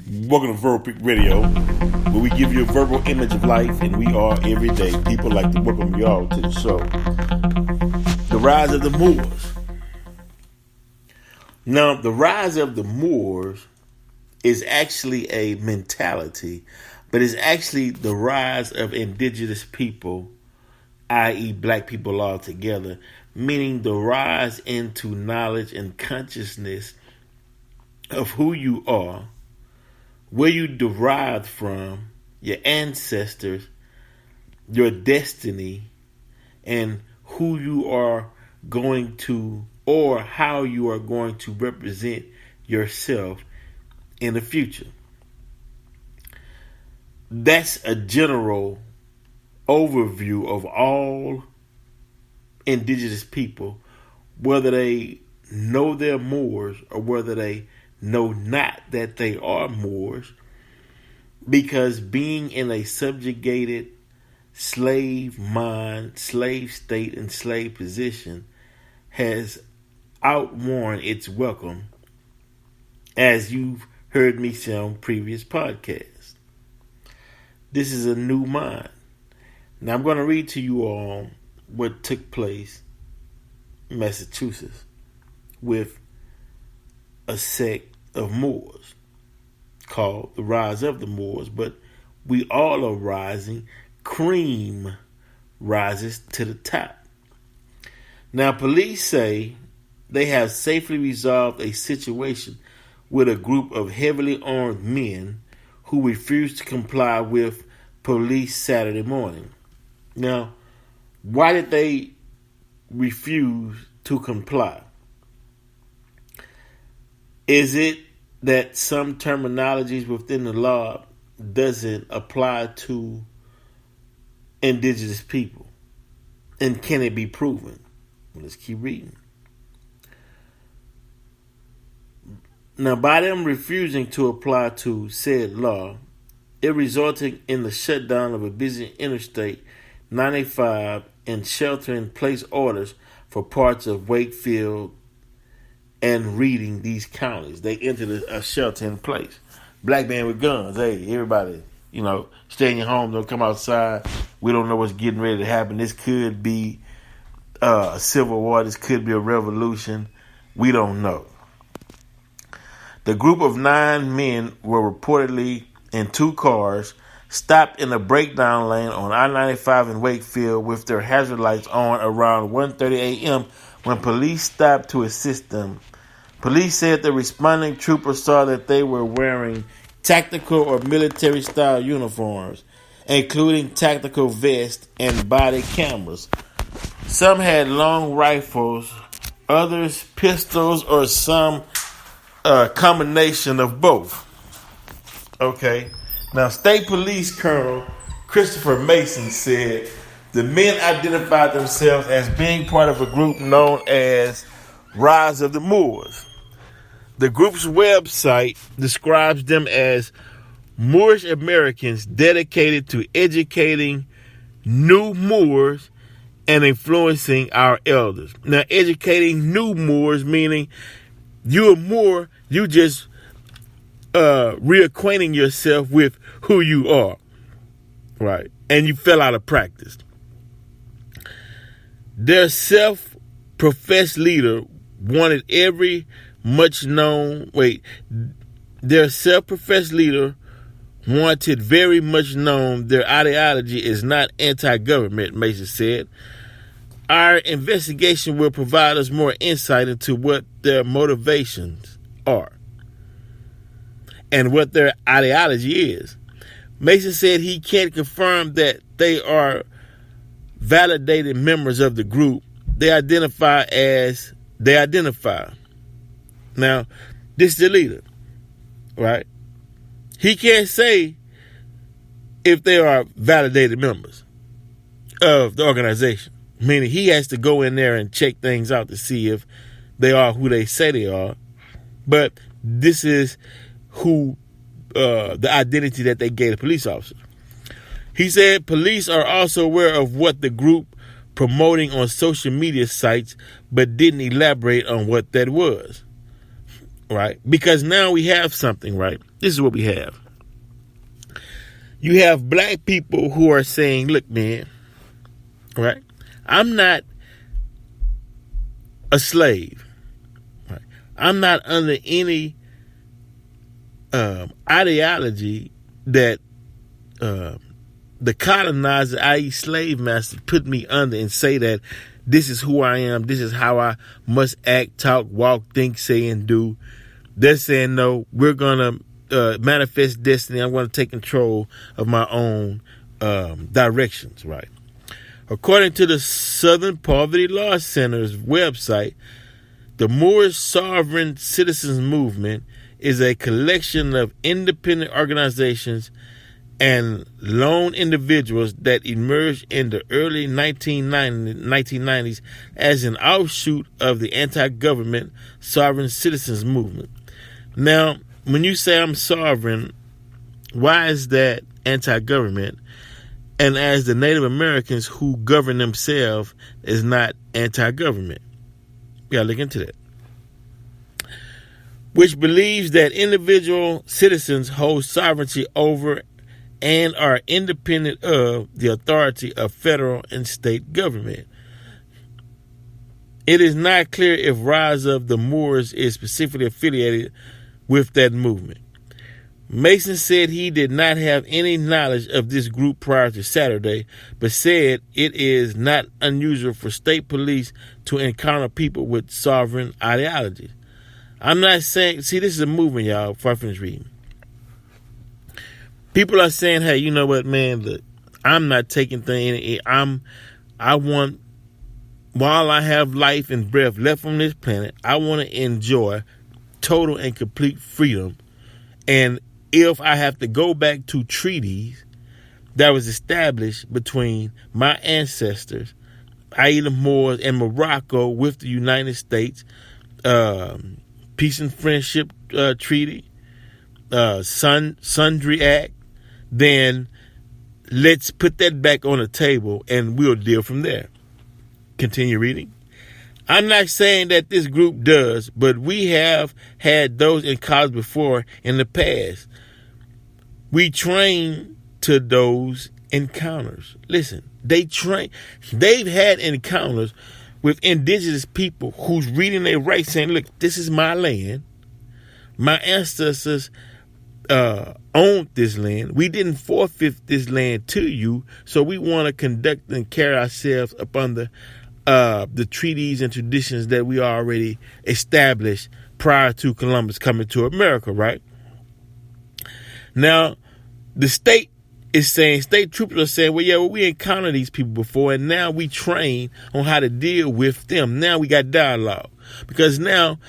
Welcome to Verbal Peak Radio, where we give you a verbal image of life, and we are every day. People like to welcome you all to the show. The rise of the Moors. Now, the rise of the Moors is actually a mentality, but it's actually the rise of indigenous people, i.e. black people altogether, meaning the rise into knowledge and consciousness of who you are, where you derived from, your ancestors, your destiny, and who you are going to, or how you are going to represent yourself in the future. That's a general overview of all indigenous people, whether they know they're Moors or whether they know not that they are Moors, because being in a subjugated slave mind, slave state, and slave position has outworn its welcome, as you've heard me say on previous podcasts. This is a new mind. Now I'm going to read to you all what took place in Massachusetts with a sect of Moors called the Rise of the Moors, but we all are rising. Cream rises to the top. Now, police say they have safely resolved a situation with a group of heavily armed men who refused to comply with police Saturday morning. Now, why did they refuse to comply? Is it that some terminologies within the law doesn't apply to indigenous people? And can it be proven? Let's keep reading. Now, by them refusing to apply to said law, it resulted in the shutdown of a busy Interstate 95 and shelter-in-place orders for parts of Wakefield and Reading, these counties. They entered a shelter-in-place. Black man with guns. Hey, everybody, stay in your home. Don't come outside. We don't know what's getting ready to happen. This could be a civil war. This could be a revolution. We don't know. The group of 9 men were reportedly in 2 cars, stopped in a breakdown lane on I-95 in Wakefield with their hazard lights on around 1:30 a.m. when police stopped to assist them. Police said the responding troopers saw that they were wearing tactical or military-style uniforms, including tactical vests and body cameras. Some had long rifles, others pistols, or some combination of both. Okay. Now, State Police Colonel Christopher Mason said the men identified themselves as being part of a group known as Rise of the Moors. The group's website describes them as Moorish Americans dedicated to educating new Moors and influencing our elders. Now, educating new Moors meaning you're a Moor, you just reacquainting yourself with who you are, right? And you fell out of practice. Their self-professed leader wanted every their self-professed leader wanted very much known their ideology is not anti-government, Mason said. Our investigation will provide us more insight into what their motivations are and what their ideology is. Mason said he can't confirm that they are validated members of the group. They identify. Now, this is the leader, right? He can't say if they are validated members of the organization, meaning he has to go in there and check things out to see if they are who they say they are. But this is who the identity that they gave the police officer. He said police are also aware of what the group promoting on social media sites, but didn't elaborate on what that was. Right? Because now we have something, right? this is what we have. You have black people who are saying, look, man, right? I'm not a slave. Right? I'm not under any ideology that the colonizer, i.e. slave master, put me under and say that this is who I am, this is how I must act, talk, walk, think, say, and do. They're saying, no, we're going to manifest destiny. I'm going to take control of my own directions, right? According to the Southern Poverty Law Center's website, the Moorish Sovereign Citizens Movement is a collection of independent organizations and lone individuals that emerged in the early 1990s as an offshoot of the anti-government sovereign citizens movement. Now, when you say I'm sovereign, why is that anti-government? And as the Native Americans who govern themselves is not anti-government. We gotta look into that. Which believes that individual citizens hold sovereignty over and are independent of the authority of federal and state government. It is not clear if Rise of the Moors is specifically affiliated with that movement. Mason said he did not have any knowledge of this group prior to Saturday, but said it is not unusual for state police to encounter people with sovereign ideologies. I'm not saying, see, this is a movement, y'all, before I finish reading. People are saying, hey, you know what, man, look, I'm not taking things. I want, while I have life and breath left on this planet, I want to enjoy total and complete freedom. And if I have to go back to treaties that was established between my ancestors, i.e. the Moors, and Morocco with the United States, Peace and Friendship Treaty, Sundry Act, then let's put that back on the table and we'll deal from there. Continue reading. I'm not saying that this group does, but we have had those in college before in the past. We train to those encounters. Listen, they've had encounters with indigenous people who's reading their rights saying, look, this is my land. My ancestors owned this land. We didn't forfeit this land to you, so we want to conduct and carry ourselves up under the treaties and traditions that we already established prior to Columbus coming to America, right? Now, the state is saying, state troopers are saying, well, yeah, well, we encountered these people before, and now we train on how to deal with them. Now we got dialogue. Because now,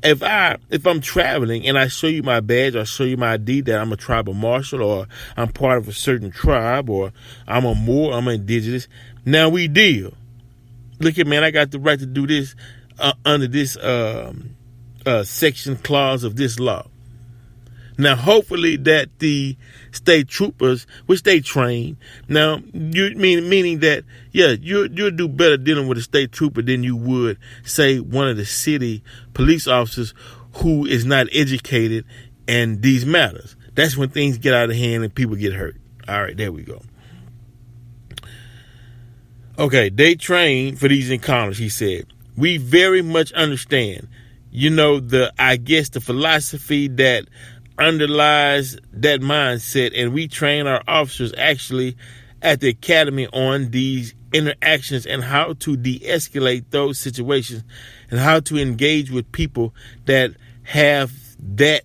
if I'm traveling and I show you my badge or show you my ID that I'm a tribal marshal or I'm part of a certain tribe or I'm a Moor, I'm indigenous, now we deal. Look at, man, I got the right to do this under this section clause of this law. Now, hopefully that the state troopers, which they train, now, meaning that, yeah, you'll do better dealing with a state trooper than you would, say, one of the city police officers who is not educated in these matters. That's when things get out of hand and people get hurt. All right, there we go. Okay, they train for these encounters, he said. We very much understand, the philosophy that underlies that mindset, and we train our officers actually at the academy on these interactions and how to de-escalate those situations and how to engage with people that have that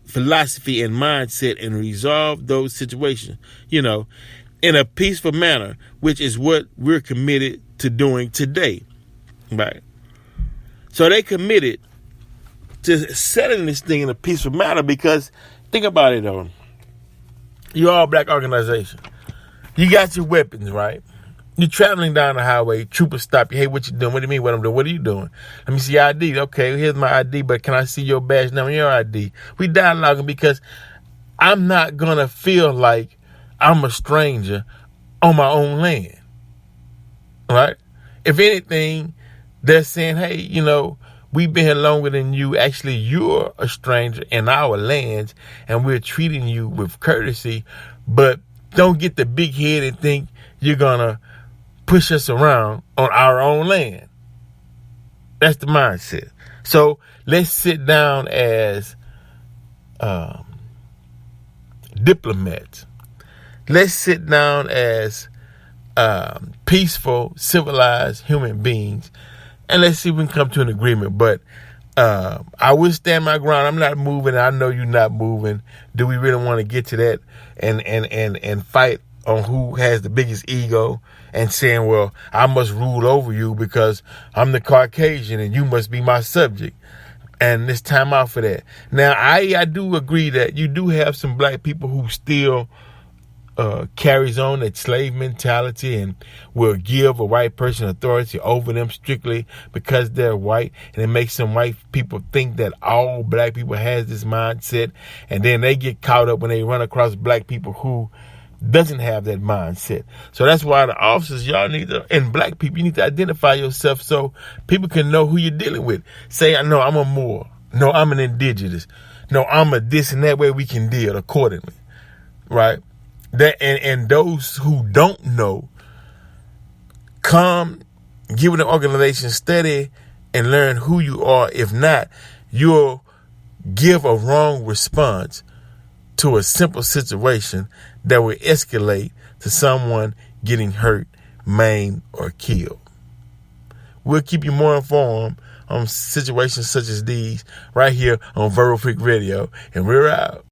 philosophy and mindset and resolve those situations, in a peaceful manner, which is what we're committed to doing today, right? So they committed to setting this thing in a peaceful manner because, think about it though, you're all black organization. You got your weapons, right? You're traveling down the highway, troopers stop you. Hey, what you doing? What do you mean what I'm doing? What are you doing? Let me see your ID. Okay, here's my ID, but can I see your badge number and your ID? We dialoguing because I'm not going to feel like I'm a stranger on my own land, right? If anything, they're saying, hey, We've been here longer than you. Actually, you're a stranger in our lands, and we're treating you with courtesy. But don't get the big head and think you're going to push us around on our own land. That's the mindset. So let's sit down as diplomats. Let's sit down as peaceful, civilized human beings, and let's see if we can come to an agreement. But I will stand my ground. I'm not moving. I know you're not moving. Do we really want to get to that and fight on who has the biggest ego and saying, well, I must rule over you because I'm the Caucasian and you must be my subject? And it's time out for that. Now, I do agree that you do have some black people who still carries on that slave mentality and will give a white person authority over them strictly because they're white. And it makes some white people think that all black people has this mindset. And then they get caught up when they run across black people who doesn't have that mindset. So that's why the officers, y'all need to, and black people, you need to identify yourself so people can know who you're dealing with. Say, I know I'm a Moor. No, I'm an indigenous. No, I'm a this, and that way we can deal accordingly. Right? That and those who don't know, come, give an organization, study, and learn who you are. If not, you'll give a wrong response to a simple situation that will escalate to someone getting hurt, maimed, or killed. We'll keep you more informed on situations such as these right here on Verbal Freak Radio, and we're out.